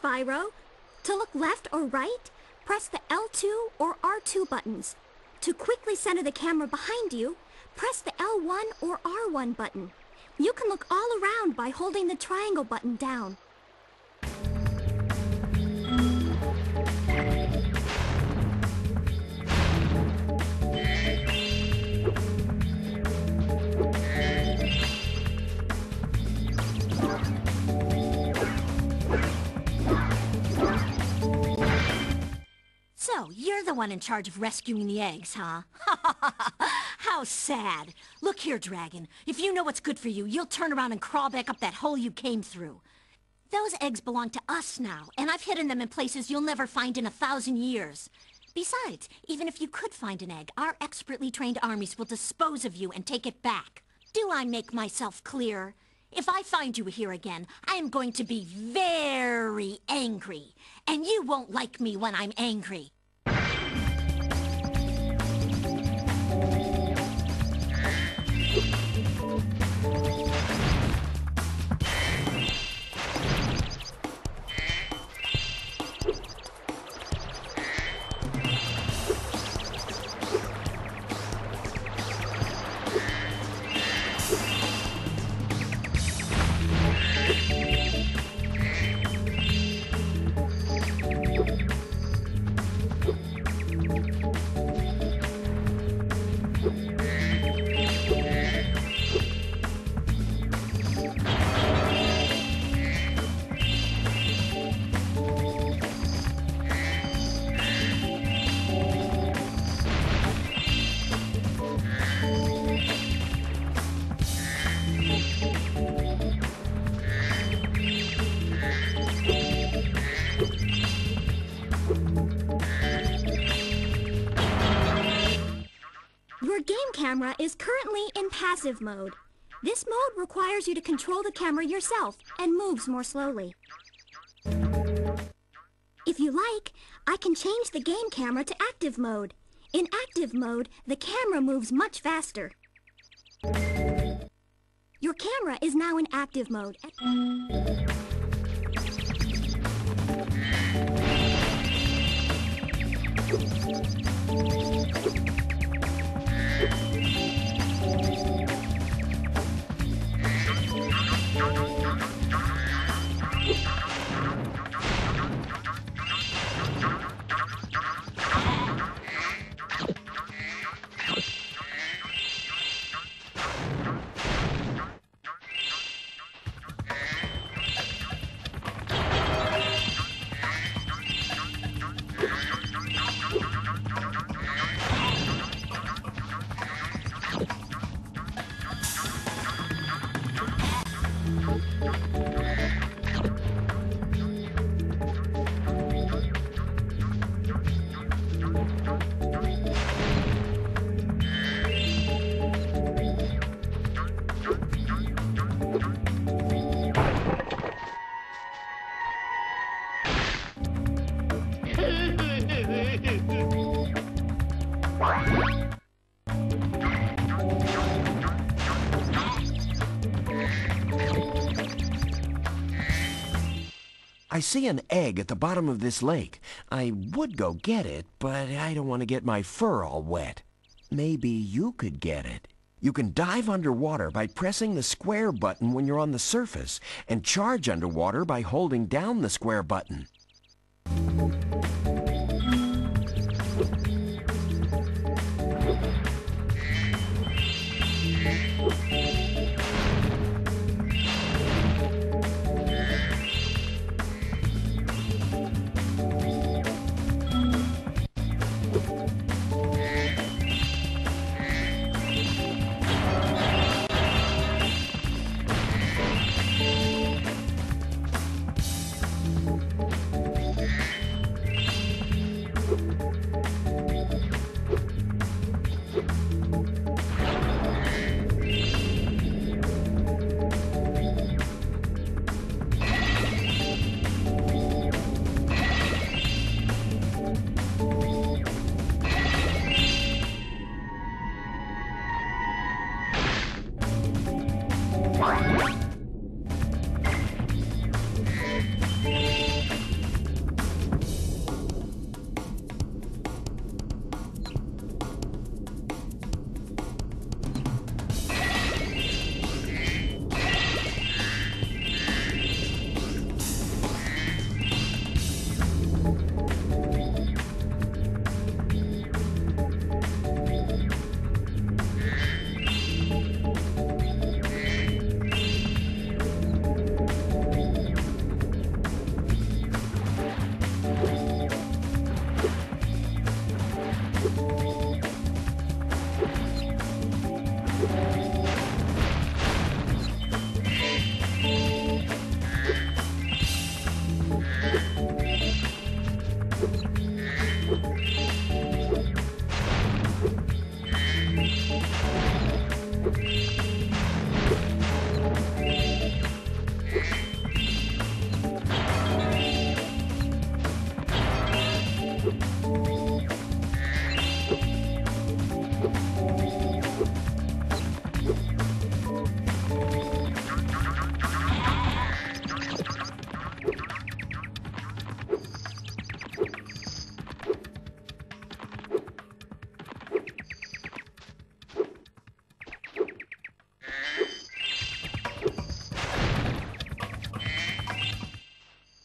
Spyro. To look left or right, press the L2 or R2 buttons. To quickly center the camera behind you, press the L1 or R1 button. You can look all around by holding the triangle button down. So, you're the one in charge of rescuing the eggs, huh? How sad. Look here, Dragon. If you know what's good for you, you'll turn around and crawl back up that hole you came through. Those eggs belong to us now, and I've hidden them in places you'll never find in 1,000 years. Besides, even if you could find an egg, our expertly trained armies will dispose of you and take it back. Do I make myself clear? If I find you here again, I am going to be very angry. And you won't like me when I'm angry. Your game camera is currently in passive mode. This mode requires you to control the camera yourself and moves more slowly. If you like, I can change the game camera to active mode. In active mode, the camera moves much faster. Your camera is now in active mode. I see an egg at the bottom of this lake. I would go get it, but I don't want to get my fur all wet. Maybe you could get it. You can dive underwater by pressing the square button when you're on the surface, and charge underwater by holding down the square button.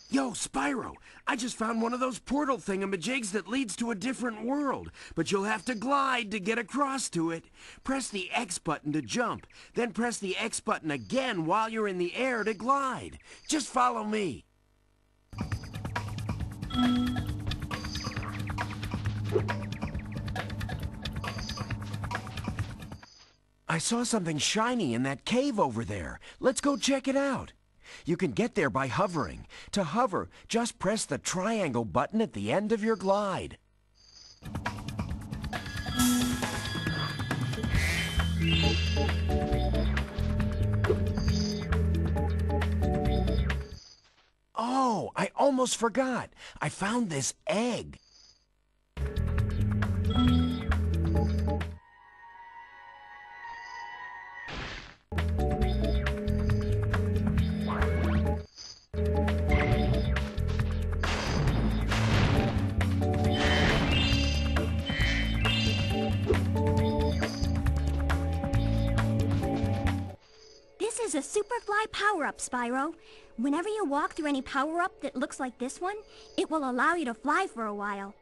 Yo, Spyro, I just found one of those portal thingamajigs that leads to a different world, but you'll have to glide to get across to it. Press the X button to jump, then press the X button again while you're in the air to glide. Just follow me. I saw something shiny in that cave over there. Let's go check it out. You can get there by hovering. To hover, just press the triangle button at the end of your glide. Oh, I almost forgot. I found this egg. This is a Superfly power-up, Spyro. Whenever you walk through any power-up that looks like this one, it will allow you to fly for a while.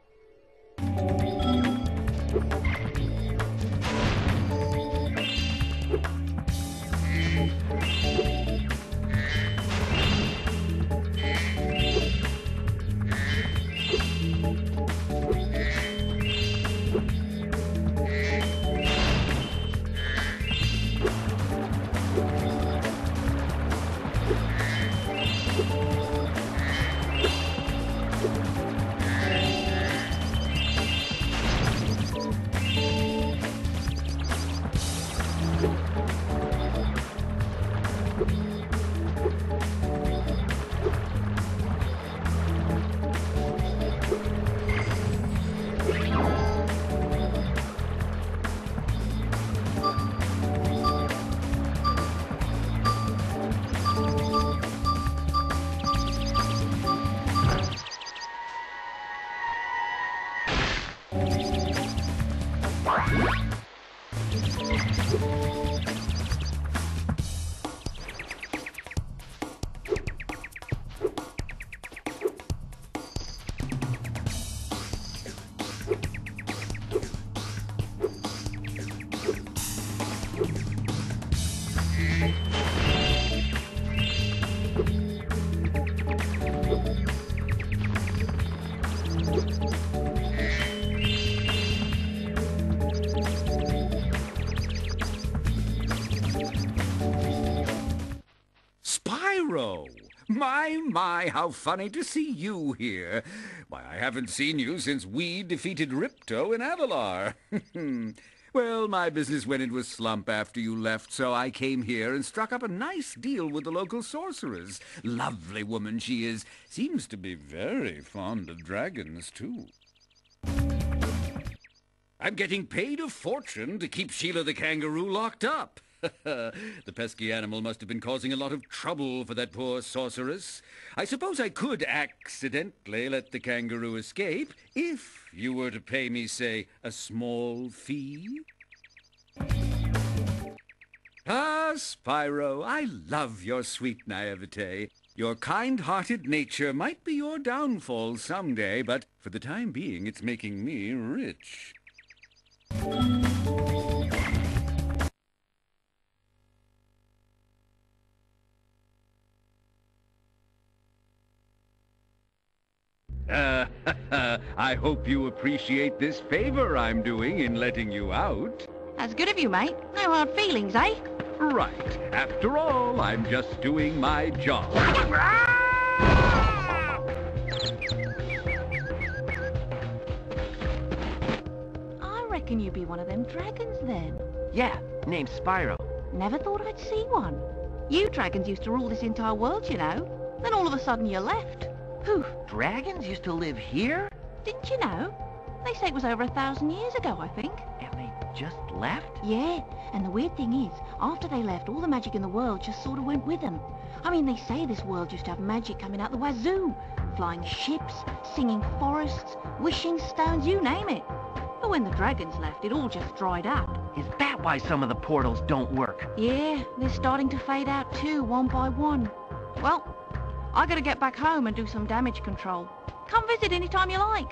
Spyro! My, how funny to see you here. Why, I haven't seen you since we defeated Ripto in Avalar. Well, my business went into a slump after you left, so I came here and struck up a nice deal with the local sorceress. Lovely woman she is. Seems to be very fond of dragons, too. I'm getting paid a fortune to keep Sheila the kangaroo locked up. The pesky animal must have been causing a lot of trouble for that poor sorceress. I suppose I could accidentally let the kangaroo escape if you were to pay me, say, a small fee. Ah, Spyro, I love your sweet naivete. Your kind-hearted nature might be your downfall someday, but for the time being, it's making me rich. I hope you appreciate this favor I'm doing in letting you out. That's good of you, mate. No hard feelings, eh? Right. After all, I'm just doing my job. reckon you be one of them dragons then? Yeah, name's Spyro. Never thought I'd see one. You dragons used to rule this entire world, you know. Then all of a sudden you left. Poof. Dragons used to live here? Didn't you know? They say it was over 1,000 years ago, I think. And they just left? Yeah, and the weird thing is, after they left, all the magic in the world just sort of went with them. I mean, they say this world used to have magic coming out the wazoo. Flying ships, singing forests, wishing stones, you name it. But when the dragons left, it all just dried up. Is that why some of the portals don't work? Yeah, they're starting to fade out too, one by one. Well, I gotta get back home and do some damage control. Come visit anytime you like.